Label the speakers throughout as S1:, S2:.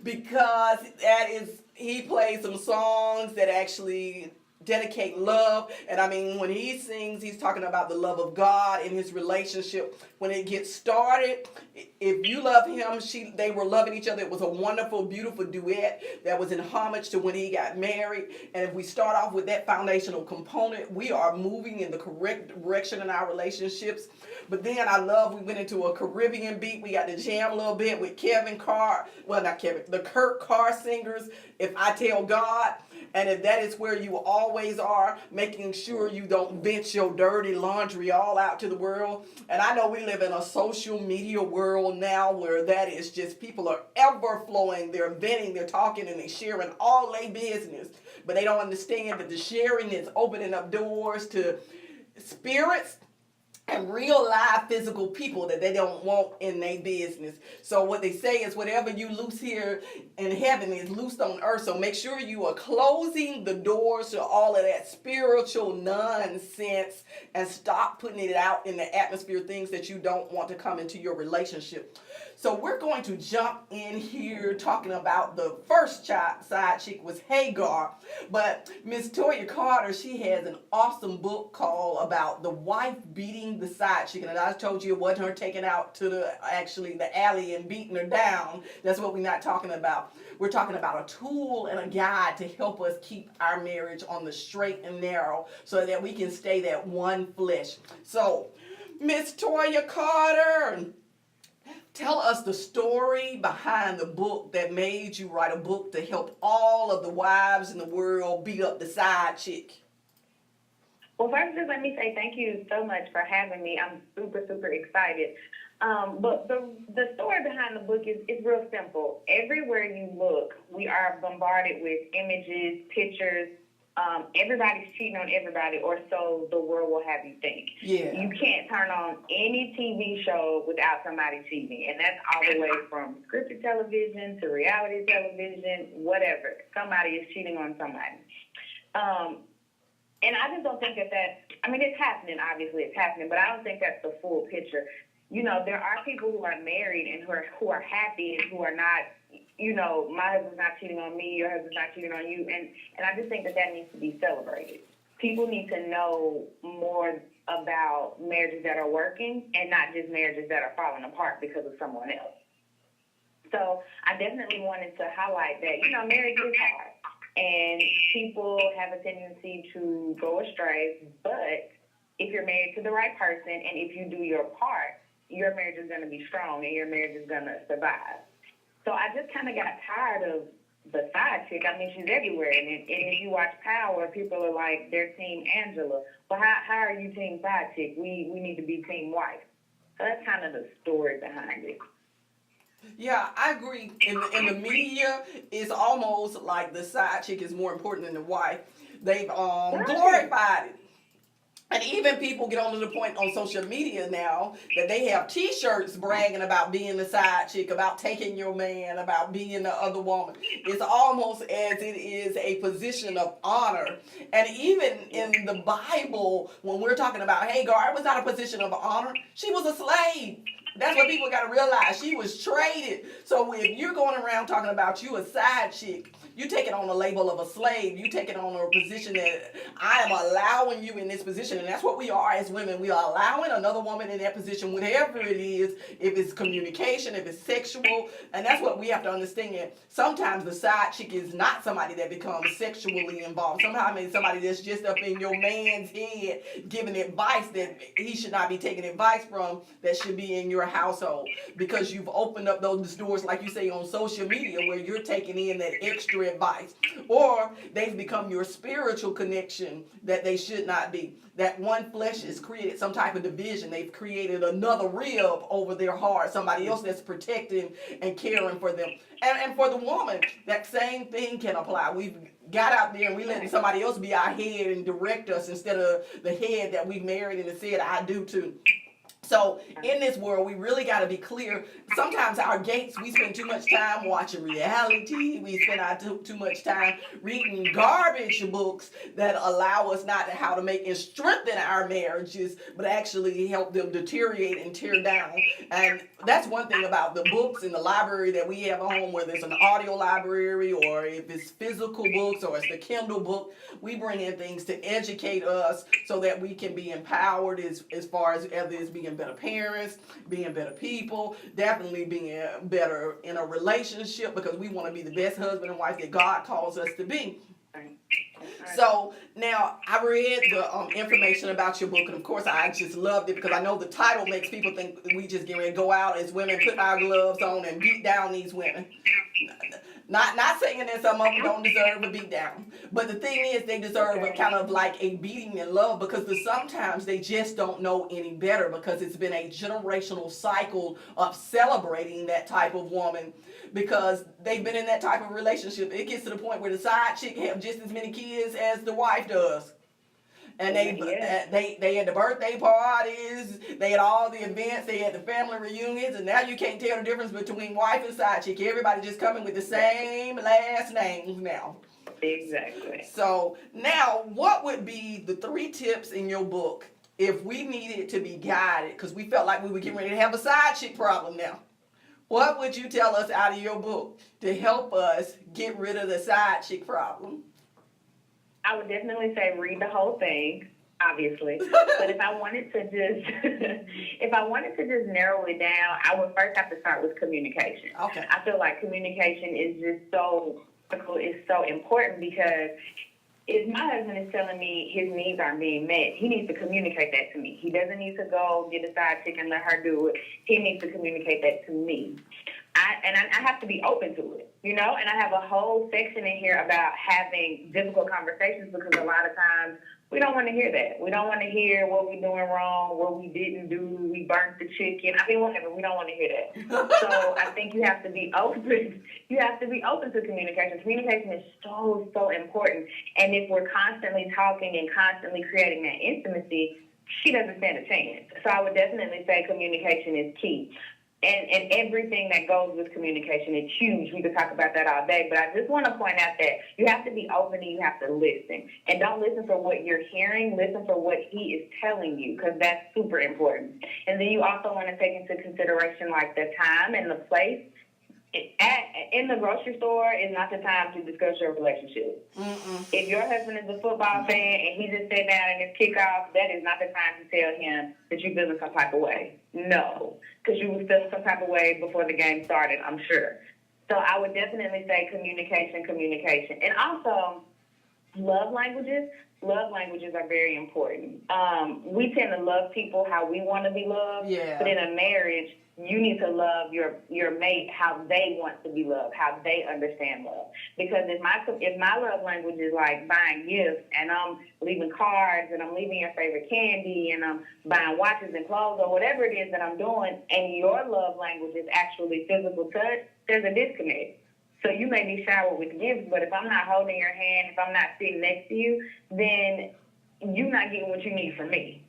S1: because he plays some songs that actually dedicate love. And I mean, when he sings, he's talking about the love of God in his relationship. When it gets started, if you love him, they were loving each other. It was a wonderful, beautiful duet that was in homage to when he got married. And if we start off with that foundational component, we are moving in the correct direction in our relationships. But then we went into a Caribbean beat. We got to jam a little bit with the Kurt Carr singers, If I Tell God. And if that is where you always are, making sure you don't vent your dirty laundry all out to the world. And I know we live in a social media world now where that is just, people are ever flowing. They're venting, they're talking, and they're sharing all their business. But they don't understand that the sharing is opening up doors to spirits and real live physical people that they don't want in their business. So what they say is whatever you loose here in heaven is loosed on earth. So make sure you are closing the doors to all of that spiritual nonsense and stop putting it out in the atmosphere, things that you don't want to come into your relationship. So we're going to jump in here talking about the first side chick was Hagar. But Miss Toya Carter, she has an awesome book called about the wife beating the side chick. And I told you it wasn't her taking out to the alley and beating her down. That's what we're not talking about. We're talking about a tool and a guide to help us keep our marriage on the straight and narrow so that we can stay that one flesh. So, Miss Toya Carter, tell us the story behind the book that made you write a book to help all of the wives in the world beat up the side chick.
S2: Well, first, just let me say thank you so much for having me. I'm super, super excited. But the story behind the book is real simple. Everywhere you look, we are bombarded with images, pictures. Everybody's cheating on everybody, or so the world will have you think.
S1: Yeah.
S2: You can't turn on any TV show without somebody cheating, and that's all the way from scripted television to reality television, whatever. Somebody is cheating on somebody. And I just don't think it's happening, obviously it's happening, but I don't think that's the full picture. You know, there are people who are married and who are happy and who are not, my husband's not cheating on me, your husband's not cheating on you, and I just think that needs to be celebrated. People need to know more about marriages that are working and not just marriages that are falling apart because of someone else. So I definitely wanted to highlight that, marriage is hard, and people have a tendency to go astray, but if you're married to the right person and if you do your part, your marriage is going to be strong and your marriage is going to survive. So I just kind of got tired of the side chick. I mean, she's everywhere. And if you watch Power, people are like, they're Team Angela. Well, how are you Team side chick? We need to be Team wife. So that's kind of the story behind it.
S1: Yeah, I agree. In the media, it's almost like the side chick is more important than the wife. They've glorified it. And even people get on to the point on social media now that they have T-shirts bragging about being the side chick, about taking your man, about being the other woman. It's almost as it is a position of honor. And even in the Bible, when we're talking about Hagar, it was not a position of honor. She was a slave. That's what people got to realize. She was traded. So if you're going around talking about you a side chick, you take it on the label of a slave. You take it on a position that I am allowing you in this position. And that's what we are as women. We are allowing another woman in that position, whatever it is, if it's communication, if it's sexual. And that's what we have to understand. Sometimes the side chick is not somebody that becomes sexually involved. Sometimes it's somebody that's just up in your man's head giving advice that he should not be taking advice from, that should be in your household, because you've opened up those doors, like you say, on social media, where you're taking in that extra advice, or they've become your spiritual connection that they should not be. That one flesh has created some type of division. They've created another rib over their heart, somebody else that's protecting and caring for them. And for the woman, that same thing can apply. We've got out there and we letting somebody else be our head and direct us instead of the head that we married and said, I do too. So in this world, we really got to be clear. Sometimes our gates, we spend too much time watching reality. We spend too much time reading garbage books that allow us not to how to make and strengthen our marriages, but actually help them deteriorate and tear down. And that's one thing about the books in the library that we have at home, whether it's an audio library or if it's physical books or it's the Kindle book. We bring in things to educate us so that we can be empowered as far as whether it's being better parents, being better people, definitely being better in a relationship, because we want to be the best husband and wife that God calls us to be. So now I read the information about your book, and of course I just loved it because I know the title makes people think we just get ready to go out as women, put our gloves on and beat down these women. Not saying that some of them don't deserve a beat down, but the thing is they deserve a kind of like a beating in love, because sometimes they just don't know any better, because it's been a generational cycle of celebrating that type of woman, because they've been in that type of relationship. It gets to the point where the side chick have just as many kids as the wife does. And they had the birthday parties, they had all the events, they had the family reunions, and now you can't tell the difference between wife and side chick. Everybody just coming with the same last names now.
S2: Exactly.
S1: So now, what would be the 3 tips in your book if we needed to be guided, because we felt like we were getting ready to have a side chick problem now? What would you tell us out of your book to help us get rid of the side chick problem?
S2: I would definitely say read the whole thing, obviously. But if I wanted to just narrow it down, I would first have to start with communication.
S1: Okay.
S2: I feel like communication is just so important, because if my husband is telling me his needs aren't being met, he needs to communicate that to me. He doesn't need to go get a side chick and let her do it. He needs to communicate that to me. I have to be open to it, and I have a whole section in here about having difficult conversations, because a lot of times we don't want to hear that. We don't want to hear what we're doing wrong, what we didn't do, we burnt the chicken. Whatever. We don't want to hear that. So I think you have to be open. You have to be open to communication. Communication is so, so important. And if we're constantly talking and constantly creating that intimacy, she doesn't stand a chance. So I would definitely say communication is key. And everything that goes with communication is huge. We could talk about that all day, but I just want to point out that you have to be open and you have to listen. And don't listen for what you're hearing. Listen for what he is telling you, because that's super important. And then you also want to take into consideration like the time and the place. In the grocery store is not the time to discuss your relationship. Mm-mm. If your husband is a football fan and he just sat down and it's kickoff, that is not the time to tell him that you're feeling some type of way. No, because you were feeling some type of way before the game started, I'm sure. So I would definitely say communication. And also, love languages. Love languages are very important. We tend to love people how we want to be loved, but in a marriage, you need to love your mate how they want to be loved, how they understand love. Because if my love language is like buying gifts and I'm leaving cards and I'm leaving your favorite candy and I'm buying watches and clothes or whatever it is that I'm doing, and your love language is actually physical touch, there's a disconnect. So you may be showered with gifts, but if I'm not holding your hand, if I'm not sitting next to you, then you're not getting what you need from me.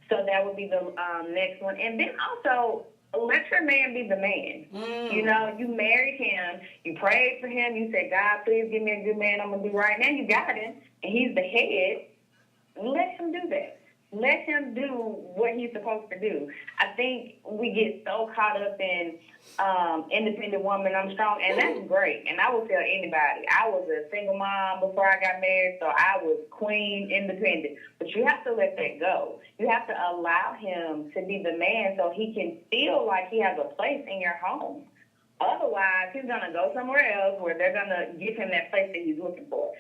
S2: So that would be the next one. And then also, let your man be the man. You married him, you prayed for him, you said, God, please give me a good man, I'm going to do right now. You got him, and he's the head. Let him do that. Let him do what he's supposed to do. I think we get so caught up in independent woman, I'm strong, and that's great. And I will tell anybody, I was a single mom before I got married, so I was queen independent. But you have to let that go. You have to allow him to be the man so he can feel like he has a place in your home. Otherwise, he's going to go somewhere else where they're going to give him that place that he's looking for.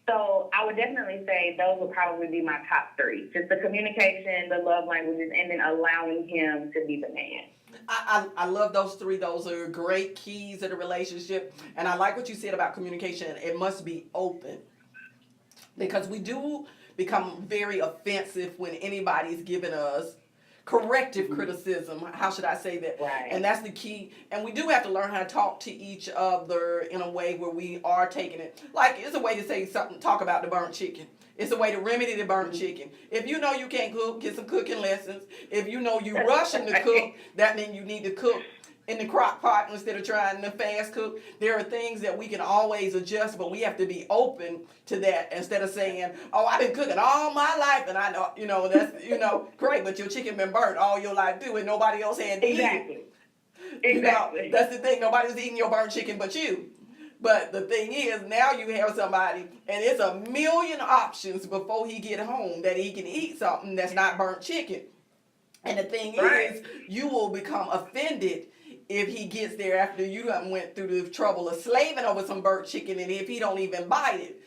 S2: So I would definitely say those would probably be my top 3. Just the communication, the love languages, and then allowing him to be the man.
S1: I love those 3. Those are great keys to the relationship. And I like what you said about communication. It must be open. Because we do become very offensive when anybody's giving us corrective criticism. How should I say that?
S2: Right.
S1: And that's the key. And we do have to learn how to talk to each other in a way where we are taking it. Like, it's a way to say something, talk about the burnt chicken. It's a way to remedy the burnt chicken. If you know you can't cook, get some cooking lessons. If you know you're rushing to cook, that means you need to cook in the crock pot instead of trying to fast cook. There are things that we can always adjust, but we have to be open to that instead of saying, oh, I've been cooking all my life and I know, that's, great, but your chicken been burnt all your life too and nobody else had to eat it.
S2: Exactly.
S1: That's the thing. Nobody's eating your burnt chicken but you. But the thing is, now you have somebody, and it's a million options before he get home that he can eat something that's not burnt chicken. And the thing is, you will become offended if he gets there after you done went through the trouble of slaving over some burnt chicken, and if he don't even bite it.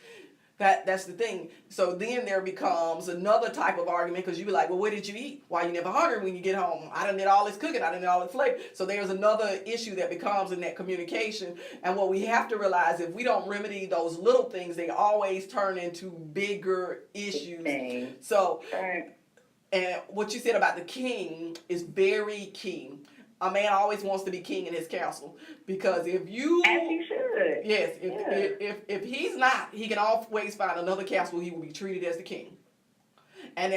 S1: That's the thing. So then there becomes another type of argument because you be like, well, what did you eat? Why you never hungry when you get home? I done did all this cooking. I done did all this flavor. So there's another issue that becomes in that communication. And what we have to realize, if we don't remedy those little things, they always turn into bigger issues. So, and what you said about the king is very key. A man always wants to be king in his castle because if you,
S2: as he should,
S1: yes, if he's not, he can always find another castle. He will be treated as the king. And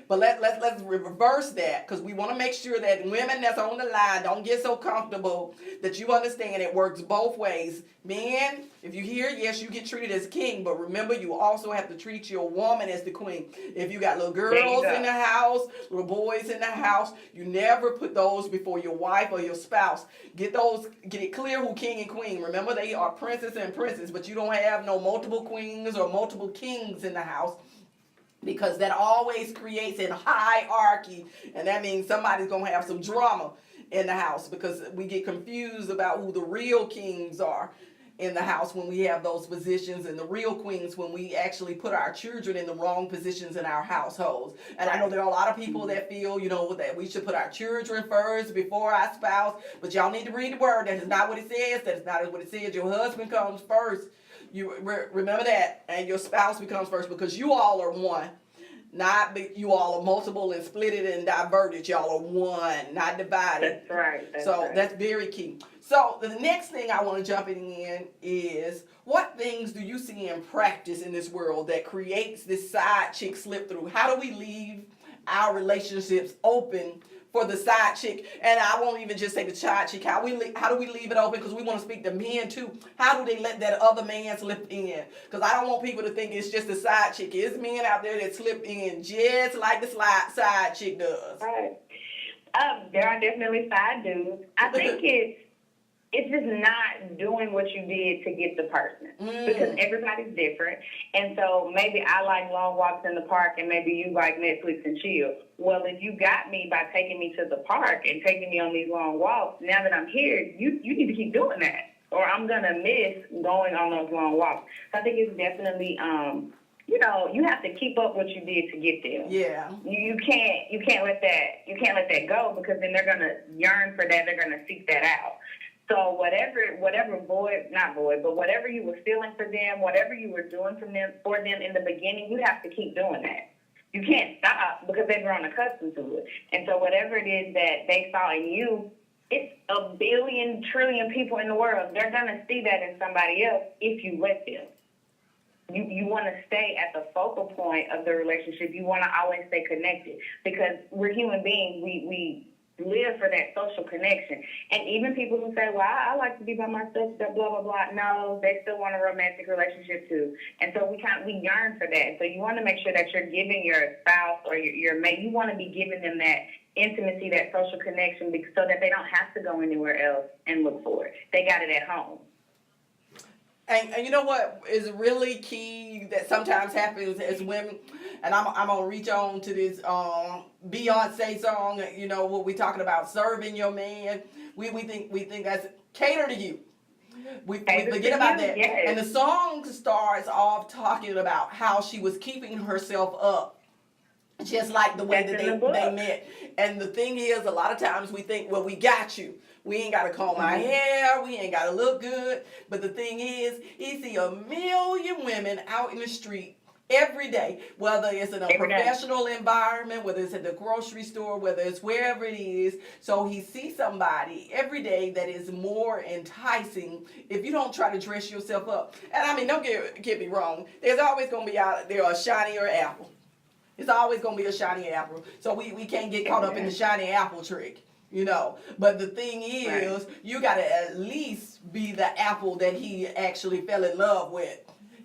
S1: but let's reverse that because we want to make sure that women that's on the line don't get so comfortable that you understand it works both ways. Men, if you hear, yes, you get treated as king, but remember you also have to treat your woman as the queen. If you got little girls in the house, little boys in the house, you never put those before your wife or your spouse. Get it clear who king and queen. Remember they are princess and princess, but you don't have no multiple queens or multiple kings in the house. Because that always creates a hierarchy, and that means somebody's going to have some drama in the house because we get confused about who the real kings are in the house when we have those positions and the real queens when we actually put our children in the wrong positions in our households. And I know there are a lot of people that feel, that we should put our children first before our spouse, but y'all need to read the word. That is not what it says. That is not what it says. Your husband comes first. You remember that, and your spouse becomes first because you all are one. Not you all are multiple and split it and diverted. Y'all are one, not divided.
S2: That's right.
S1: That's very key. So the next thing I want to jump in is, what things do you see in practice in this world that creates this side chick slip through? How do we leave our relationships open for the side chick? And I won't even just say the side chick. How do we leave it open? Because we want to speak to men too. How do they let that other man slip in? Because I don't want people to think it's just the side chick. There's men out there that slip in just like the side chick does.
S2: Right. There are definitely side dudes. I think it's just not doing what you did to get the person because everybody's different. And so maybe I like long walks in the park and maybe you like Netflix and chill. Well, if you got me by taking me to the park and taking me on these long walks, now that I'm here, you need to keep doing that or I'm going to miss going on those long walks. So I think it's definitely, you have to keep up what you did to get there.
S1: Yeah.
S2: You can't let that go because then they're going to yearn for that. They're going to seek that out. So whatever you were feeling for them, whatever you were doing for them in the beginning, you have to keep doing that. You can't stop because they've grown accustomed to it. And so whatever it is that they saw in you, it's a billion trillion people in the world. They're going to see that in somebody else if you let them. You want to stay at the focal point of the relationship. You want to always stay connected because we're human beings. We live for that social connection. And even people who say, well, I like to be by myself, blah, blah, blah. No, they still want a romantic relationship too. And so we yearn for that. So you want to make sure that you're giving your spouse or your mate, you want to be giving them that intimacy, that social connection so that they don't have to go anywhere else and look for it. They got it at home.
S1: And you know what is really key that sometimes happens as women, and I'm gonna reach on to this Beyonce song. What we talking about, serving your man. We think that's cater to you. We forget about that. Yes. And the song starts off talking about how she was keeping herself up. Just like the way that they met. And the thing is, a lot of times we think, well, we got you. We ain't got to comb our hair. We ain't got to look good. But the thing is, you see a million women out in the street Every day, whether it's in a
S2: Every day.
S1: professional environment, whether it's at the grocery store, whether it's wherever it is. So he sees somebody every day that is more enticing if you don't try to dress yourself up. And I mean, don't get me wrong. There's always going to be out there a shinier apple. It's always going to be a shiny apple. So we can't get caught up in the shiny apple trick. You know, but the thing is, you got to at least be the apple that he actually fell in love with.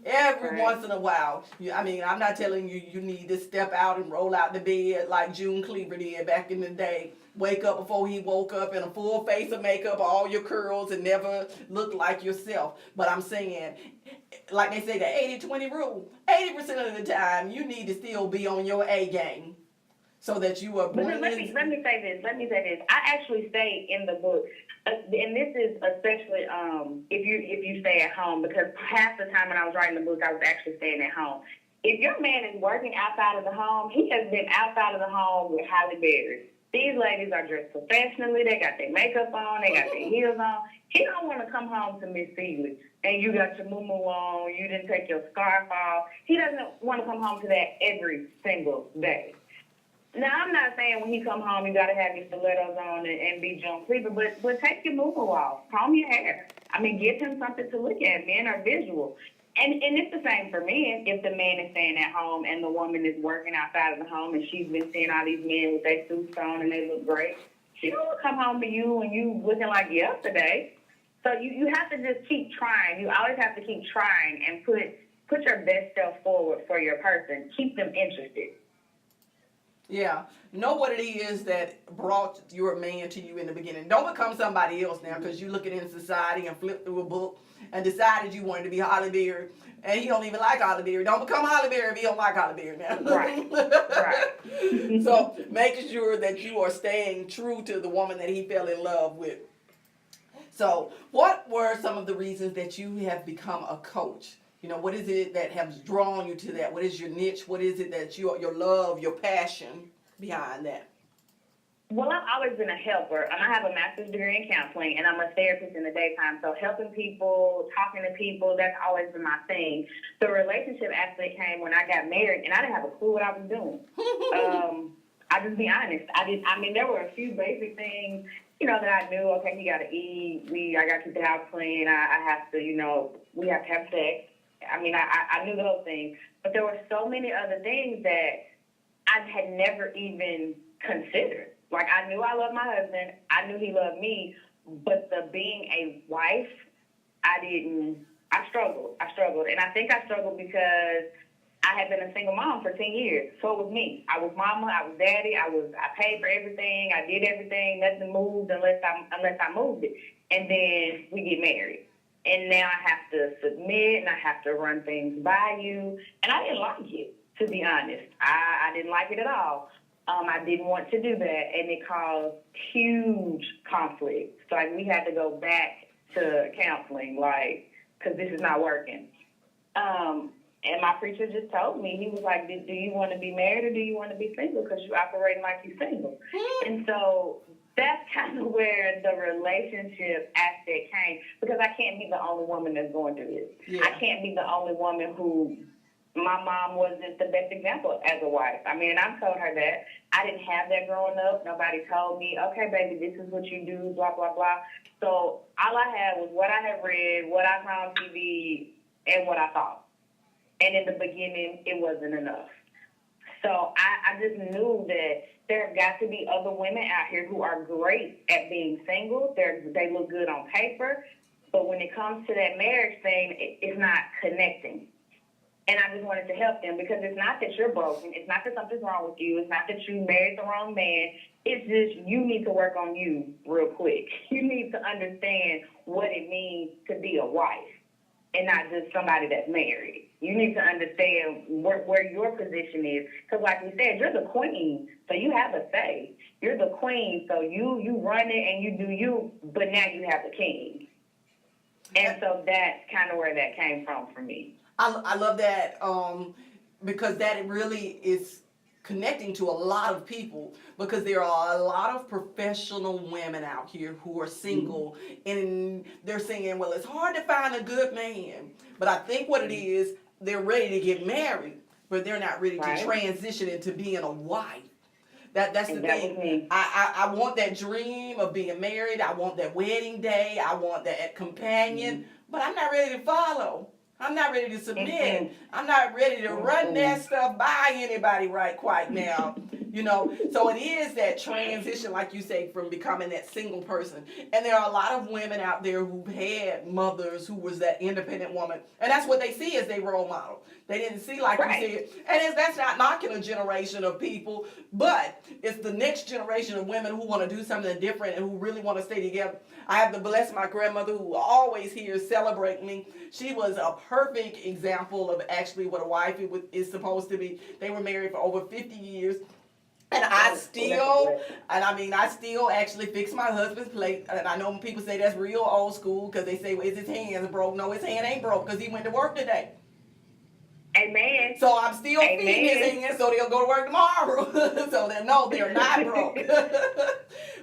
S1: Every once in a while. I mean, I'm not telling you you need to step out and roll out the bed like June Cleaver did back in the day. Wake up before he woke up in a full face of makeup, all your curls, and never look like yourself. But I'm saying, like they say, the 80-20 rule. 80% of the time, you need to still be on your A game. So that you are bringing...
S2: Let me say this. I actually say in the book, and this is especially if you stay at home, because half the time when I was writing the book, I was actually staying at home. If your man is working outside of the home, he has been outside of the home with Halle Berry. These ladies are dressed professionally. They got their makeup on. They got their heels on. He don't want to come home to Miss Seeley and you got your moo-moo on. You didn't take your scarf off. He doesn't want to come home to that every single day. Now, I'm not saying when he come home you got to have your stilettos on and be Joan Cleaver, but take your moo-moo off. Comb your hair. I mean, give him something to look at. Men are visual. And it's the same for men. If the man is staying at home and the woman is working outside of the home and she's been seeing all these men with their suits on and they look great, she don't want to come home to you and you looking like yesterday. So you have to just keep trying. You always have to keep trying and put your best self forward for your person. Keep them interested.
S1: Yeah. Know what it is that brought your man to you in the beginning. Don't become somebody else now because you looking in society and flip through a book and decided you wanted to be Halle Berry and he don't even like Halle Berry. Don't become Halle Berry if he don't like Halle Berry now.
S2: Right.
S1: So making sure that you are staying true to the woman that he fell in love with. So what were some of the reasons that you have become a coach? You know, what is it that has drawn you to that? What is your niche? What is it that your love, your passion behind that?
S2: Well, I've always been a helper, and I have a master's degree in counseling, and I'm a therapist in the daytime. So helping people, talking to people, that's always been my thing. The relationship aspect came when I got married, and I didn't have a clue what I was doing. I'll just be honest. I mean, there were a few basic things, you know, that I knew. Okay, you got to eat. I got to keep the house clean. I have to, you know, we have to have sex. I mean, I knew those things, but there were so many other things that I had never even considered. Like, I knew I loved my husband. I knew he loved me, but the being a wife, I struggled. And I think I struggled because I had been a single mom for 10 years. So it was me. I was mama. I was daddy. I paid for everything. I did everything. Nothing moved unless I moved it. And then we get married. And now I have to submit, and I have to run things by you. And I didn't like it, to be honest. I didn't like it at all. I didn't want to do that, and it caused huge conflict. So, like, we had to go back to counseling, like, because this is not working. And my preacher just told me, he was like, do you want to be married or do you want to be single? Because you're operating like you're single. And so that's kind of where the relationship aspect came, because I can't be the only woman that's going through this. Yeah. I can't be the only woman who, my mom wasn't the best example as a wife. I mean, and I've told her that. I didn't have that growing up. Nobody told me, okay, baby, this is what you do, blah, blah, blah. So all I had was what I had read, what I saw on TV, and what I thought. And in the beginning, it wasn't enough. So I just knew that there have got to be other women out here who are great at being single. They look good on paper. But when it comes to that marriage thing, it's not connecting. And I just wanted to help them, because it's not that you're broken. It's not that something's wrong with you. It's not that you married the wrong man. It's just you need to work on you real quick. You need to understand what it means to be a wife and not just somebody that's married. You need to understand where your position is. Because like we said, you're the queen, so you have a say. You're the queen, so you run it and you do you, but now you have the king. And so that's kind of where that came from for me.
S1: I love that because that really is connecting to a lot of people, because there are a lot of professional women out here who are single, and they're saying, well, it's hard to find a good man. But I think what it is, they're ready to get married. but they're not ready to
S2: Right.
S1: transition into being a wife. That's the
S2: And that was
S1: thing.
S2: me.
S1: I want that dream of being married. I want that wedding day. I want that companion. But I'm not ready to follow. I'm not ready to submit. I'm not ready to run that stuff by anybody right quite now. You know, so it is that transition, like you say, from becoming that single person. And there are a lot of women out there who've had mothers who was that independent woman. And that's what they see as their role model. They didn't see like
S2: Right.
S1: you said. And that's not knocking a generation of people, but it's the next generation of women who want to do something different and who really want to stay together. I have to bless my grandmother who always here celebrate me. She was a perfect example of actually what a wife is supposed to be. They were married for over 50 years. And I still actually fix my husband's plate. And I know when people say that's real old school because they say, well, is his hands broke? No, his hand ain't broke because he went to work today.
S2: Amen.
S1: So I'm still feeding his hands so they'll go to work tomorrow. So they know they're not broke.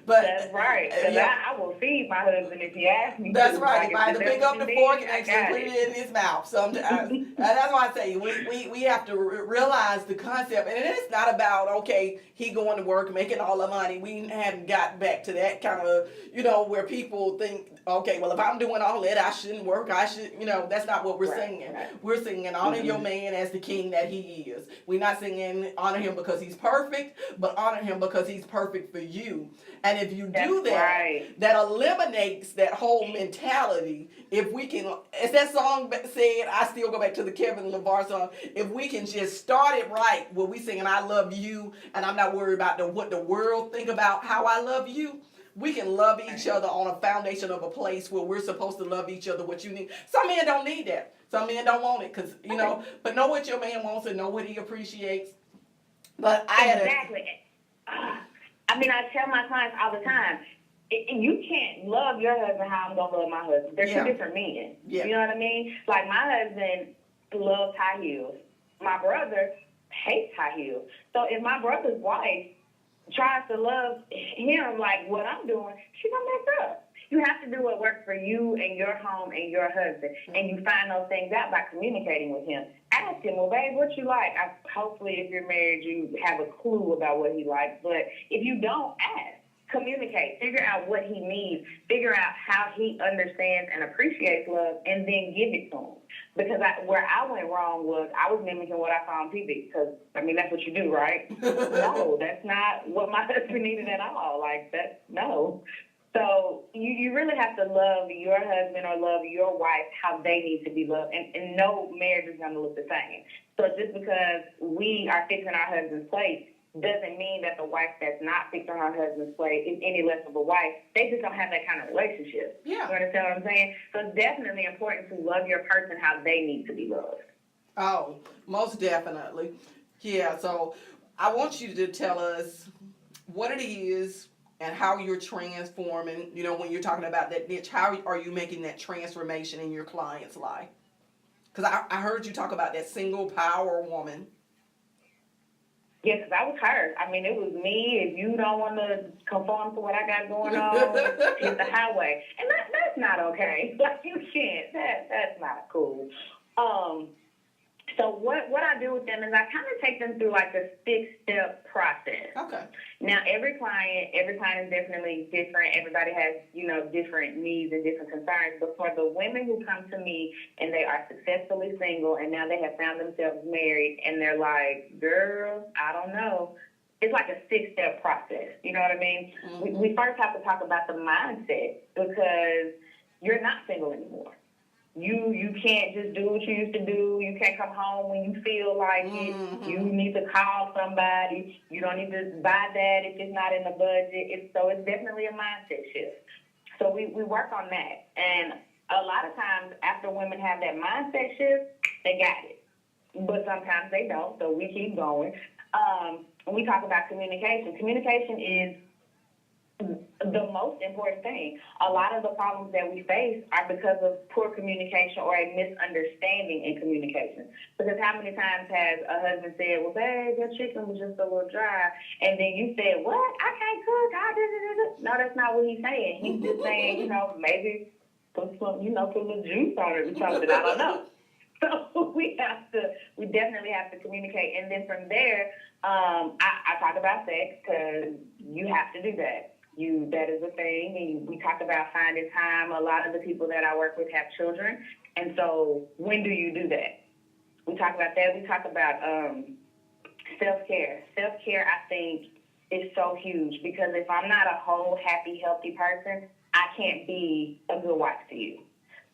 S1: But
S2: that's right. Because I will feed my husband if he asks me.
S1: That's
S2: to.
S1: right. If I have to pick up the fork and actually
S2: got
S1: put it in his mouth sometimes. And that's why I say we have to realize the concept. And it's not about, okay, he going to work, making all the money. We haven't got back to that kind of, where people think, okay, well, if I'm doing all that, I shouldn't work. I should, that's not what we're singing. Right. We're singing honor your man as the king that he is. We're not singing honor him because he's perfect, but honor him because he's perfect for you. And if you do that, that eliminates that whole mentality. If we can, as that song said, I still go back to the Kevin LeVar song, if we can just start it right, where we singing I love you, and I'm not worried about what the world think about how I love you, we can love each other on a foundation of a place where we're supposed to love each other what you need. Some men don't need that. Some men don't want it because, but know what your man wants and know what he appreciates. But
S2: Exactly. I tell my clients all the time, you can't love your husband how I'm going to love my husband. They're two different men. Yeah. You know what I mean? Like, my husband loves high heels. My brother hates high heels. So if my brother's wife tries to love him like what I'm doing, she's going to mess up. You have to do what works for you and your home and your husband. And you find those things out by communicating with him. Ask him, well, babe, what you like? Hopefully, if you're married, you have a clue about what he likes. But if you don't, ask. Communicate. Figure out what he needs. Figure out how he understands and appreciates love, and then give it to him. Because where I went wrong was I was mimicking what I saw on TV. Because, that's what you do, right? No, that's not what my husband needed at all. No. So you really have to love your husband or love your wife how they need to be loved. And no marriage is going to look the same. So just because we are fixing our husband's plate doesn't mean that the wife that's not fixing her husband's plate is any less of a wife. They just don't have that kind of relationship. Yeah. You understand what I'm saying? So it's definitely important to love your person how they need to be loved.
S1: Oh, most definitely. Yeah, so I want you to tell us what it is and how you're transforming, when you're talking about that niche, how are you making that transformation in your client's life? Because I heard you talk about that single power woman.
S2: Yes, because I was her. It was me. If you don't want to conform to what I got going on, hit the highway. And that's not okay. You can't. That's not cool. So what I do with them is I kind of take them through a 6-step process. Okay. Now every client is definitely different. Everybody has different needs and different concerns. But for the women who come to me and they are successfully single and now they have found themselves married and they're like, girl, I don't know. It's like a 6-step process. You know what I mean? Mm-hmm. We first have to talk about the mindset because you're not single anymore. You can't just do what you used to do. You can't come home when you feel like it. You need to call somebody. You don't need to buy that if it's not in the budget. So it's definitely a mindset shift. So we work on that. And a lot of times after women have that mindset shift, they got it. But sometimes they don't, so we keep going. When we talk about communication, communication is the most important thing. A lot of the problems that we face are because of poor communication or a misunderstanding in communication. Because how many times has a husband said, well, babe, your chicken was just a little dry, and then you said, what? I can't cook. No, that's not what he's saying. He's just saying, maybe put some, put a little juice on it or something. I don't know. So we definitely have to communicate. And then from there, I talk about sex because you have to do that. That is a thing. And we talk about finding time. A lot of the people that I work with have children. And so when do you do that? We talk about that. We talk about self-care. Self-care, I think, is so huge because if I'm not a whole, happy, healthy person, I can't be a good wife to you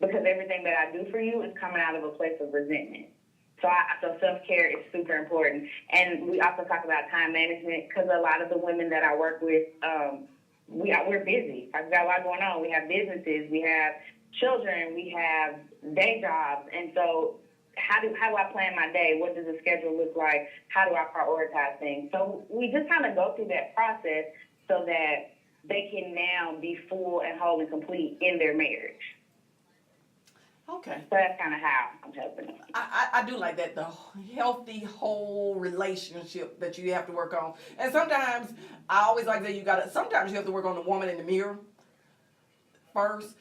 S2: because everything that I do for you is coming out of a place of resentment. So self-care is super important. And we also talk about time management because a lot of the women that I work with, we're busy. I've got a lot going on. We have businesses, we have children, we have day jobs. And so how do I plan my day? What does the schedule look like? How do I prioritize things? So we just kind of go through that process so that they can now be full and whole and complete in their marriage.
S1: Okay.
S2: So that's kind of how I'm helping them.
S1: I do like that, the healthy, whole relationship that you have to work on. And sometimes, I always like that sometimes you have to work on the woman in the mirror first,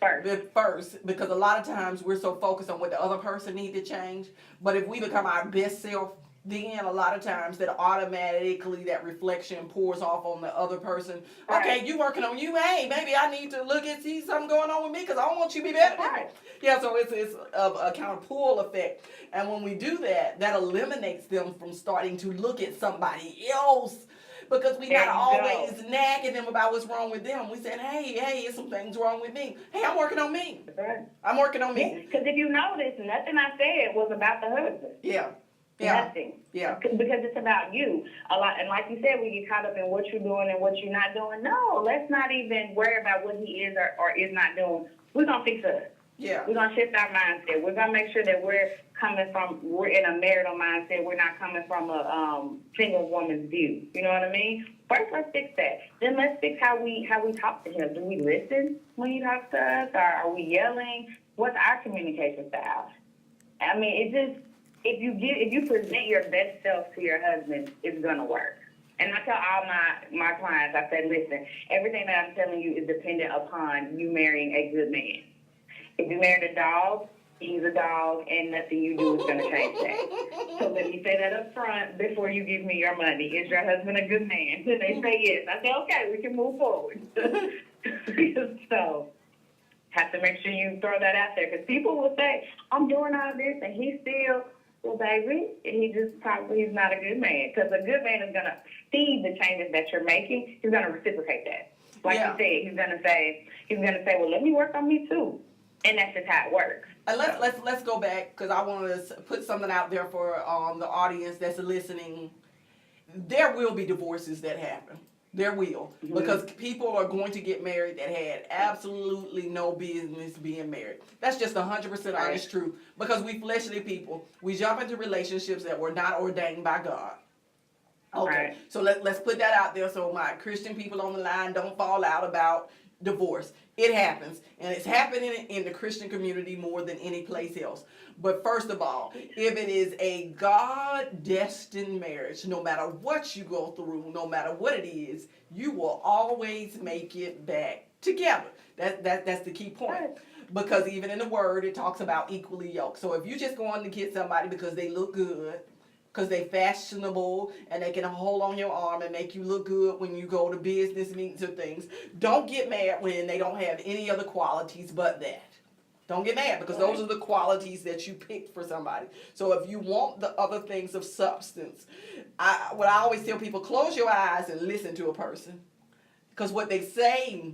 S1: because a lot of times we're so focused on what the other person needs to change. But if we become our best self, then a lot of times that automatically that reflection pours off on the other person.
S2: Right.
S1: Okay, you working on you. Hey, maybe I need to see something going on with me because I want you to be better than me. Yeah, so it's a kind of pull effect. And when we do that, that eliminates them from starting to look at somebody else. Because we not always nagging them about what's wrong with them. We said, hey, there's some things wrong with me. Hey, I'm working on me.
S2: That's right.
S1: I'm working on me.
S2: Because if you notice, nothing I said was about the husband.
S1: Yeah.
S2: Nothing.
S1: Yeah.
S2: Because it's about you. A lot, and like you said, we get caught up in what you're doing and what you're not doing. No, let's not even worry about what he is or is not doing. We're going to fix us.
S1: Yeah.
S2: We're going to shift our mindset. We're going to make sure that we're in a marital mindset. We're not coming from a single woman's view. You know what I mean? First, let's fix that. Then let's fix how we talk to him. Do we listen when he talks to us? Or are we yelling? What's our communication style? I mean, if you present your best self to your husband, it's going to work. And I tell all my clients, I said, listen, everything that I'm telling you is dependent upon you marrying a good man. If you married a dog, he's a dog, and nothing you do is going to change that. So let me say that up front before you give me your money. Is your husband a good man? And they say yes. I say, okay, we can move forward. So have to make sure you throw that out there because people will say, I'm doing all this, and he's still... Well, baby, he's not a good man because a good man is going to see the changes that you're making. He's going to reciprocate that. Like you said, he's going to say, well, let me work on me too. And that's just how it works.
S1: And let's go back because I want to put something out there for the audience that's listening. There will be divorces that happen. There will. Mm-hmm. Because people are going to get married that had absolutely no business being married. That's just 100% honest truth. Because we fleshly people, we jump into relationships that were not ordained by God. Okay, right. So let's put that out there so my Christian people on the line don't fall out about divorce. It happens, and it's happening in the Christian community more than any place else. But first of all, if it is a God-destined marriage, no matter what you go through, no matter what it is, you will always make it back together. That's the key point. Because even in the Word, it talks about equally yoked. So if you just going to get somebody because they look good, because they fashionable and they can hold on your arm and make you look good when you go to business meetings or things, don't get mad when they don't have any other qualities but that. Don't get mad because those are the qualities that you picked for somebody. So if you want the other things of substance, what I always tell people, close your eyes and listen to a person. Because what they say,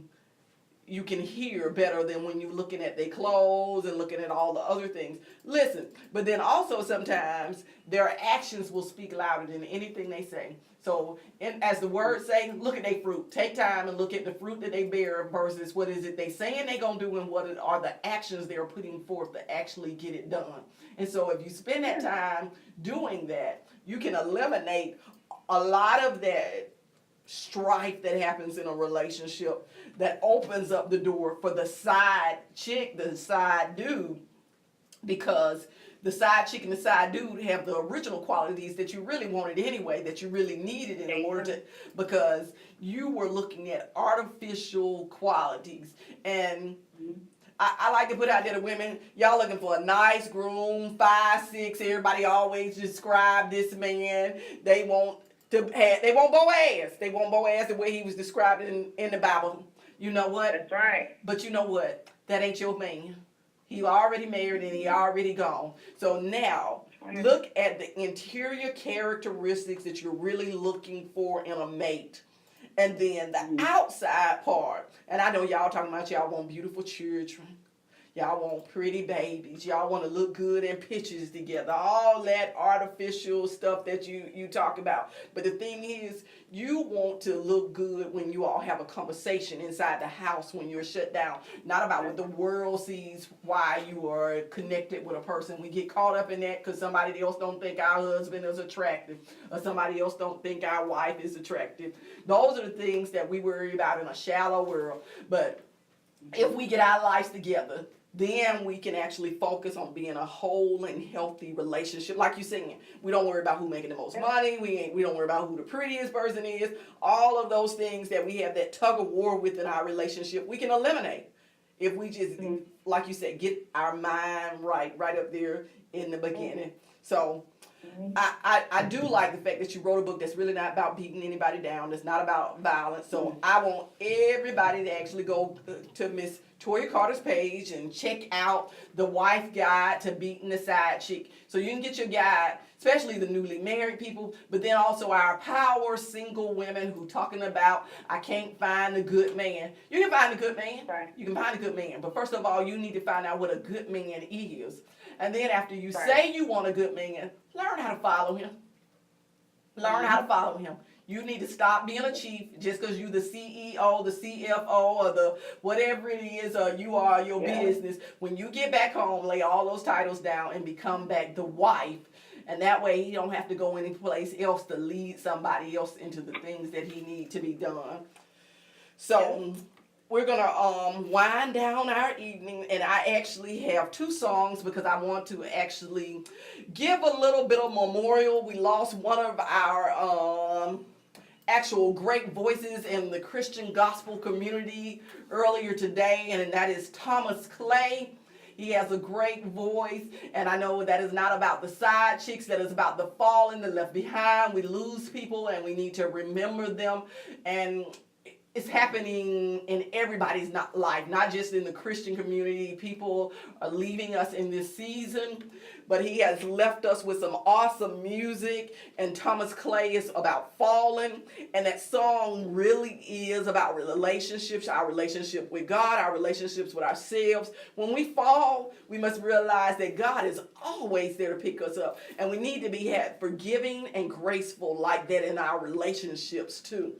S1: you can hear better than when you're looking at their clothes and looking at all the other things. Listen, but then also sometimes their actions will speak louder than anything they say. So as the words say, look at their fruit. Take time and look at the fruit that they bear versus what is it they saying they going to do and what are the actions they're putting forth to actually get it done. And so if you spend that time doing that, you can eliminate a lot of that strife that happens in a relationship that opens up the door for the side chick, the side dude, because the side chick and the side dude have the original qualities that you really wanted anyway, that you really needed in order to, because you were looking at artificial qualities. And I like to put out there to women, y'all looking for a nice groom, 5'6". Everybody always describe this man. They want Boaz. They want Boaz the way he was described in the Bible. You know what?
S2: That's right.
S1: But you know what? That ain't your man. He already married and he already gone. So now, look at the interior characteristics that you're really looking for in a mate. And then the outside part. And I know y'all talking about y'all want beautiful children. Y'all want pretty babies. Y'all want to look good in pictures together. All that artificial stuff that you talk about. But the thing is, you want to look good when you all have a conversation inside the house when you're shut down. Not about what the world sees why you are connected with a person. We get caught up in that because somebody else don't think our husband is attractive. Or somebody else don't think our wife is attractive. Those are the things that we worry about in a shallow world. But if we get our lives together, then we can actually focus on being a whole and healthy relationship. Like you're saying, we don't worry about who making the most money. We don't worry about who the prettiest person is. All of those things that we have that tug of war with in our relationship, we can eliminate if we just, like you said, get our mind right up there in the beginning. So I do like the fact that you wrote a book that's really not about beating anybody down. It's not about violence. So I want everybody to actually go to Miss Toya Carter's page and check out the wife guide to beating the side chick. So you can get your guide, especially the newly married people, but then also our power single women who talking about, I can't find a good man. You can find a good man.
S2: Right.
S1: You can find a good man. But first of all, you need to find out what a good man is. And then after you say you want a good man, learn how to follow him. Learn how to follow him. You need to stop being a chief just because you the CEO, the CFO, or the whatever it is, or you are your business. When you get back home, lay all those titles down and become back the wife. And that way he don't have to go any place else to lead somebody else into the things that he need to be done. So we're going to wind down our evening, and I actually have 2 songs because I want to actually give a little bit of memorial. We lost one of our actual great voices in the Christian gospel community earlier today, and that is Thomas Clay. He has a great voice, and I know that is not about the side chicks, that is about the fallen, the left behind. We lose people, and we need to remember them, and it's happening in everybody's life, not just in the Christian community. People are leaving us in this season, but he has left us with some awesome music, and Thomas Clay is about falling, and that song really is about relationships, our relationship with God, our relationships with ourselves. When we fall, we must realize that God is always there to pick us up, and we need to be forgiving and graceful like that in our relationships too.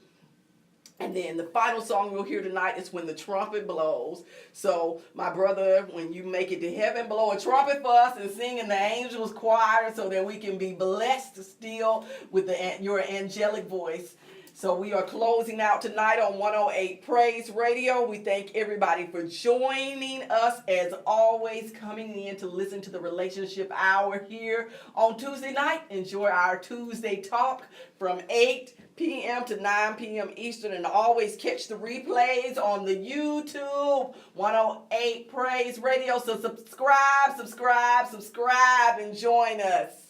S1: And then the final song we'll hear tonight is When the Trumpet Blows. So, my brother, when you make it to heaven, blow a trumpet for us and sing in the angels choir so that we can be blessed still with your angelic voice. So we are closing out tonight on 108 Praise Radio. We thank everybody for joining us, as always, coming in to listen to the Relationship Hour here on Tuesday night. Enjoy our Tuesday talk from 8 p.m. to 9 p.m. Eastern, and always catch the replays on the YouTube 108 Praise Radio. So subscribe, and join us.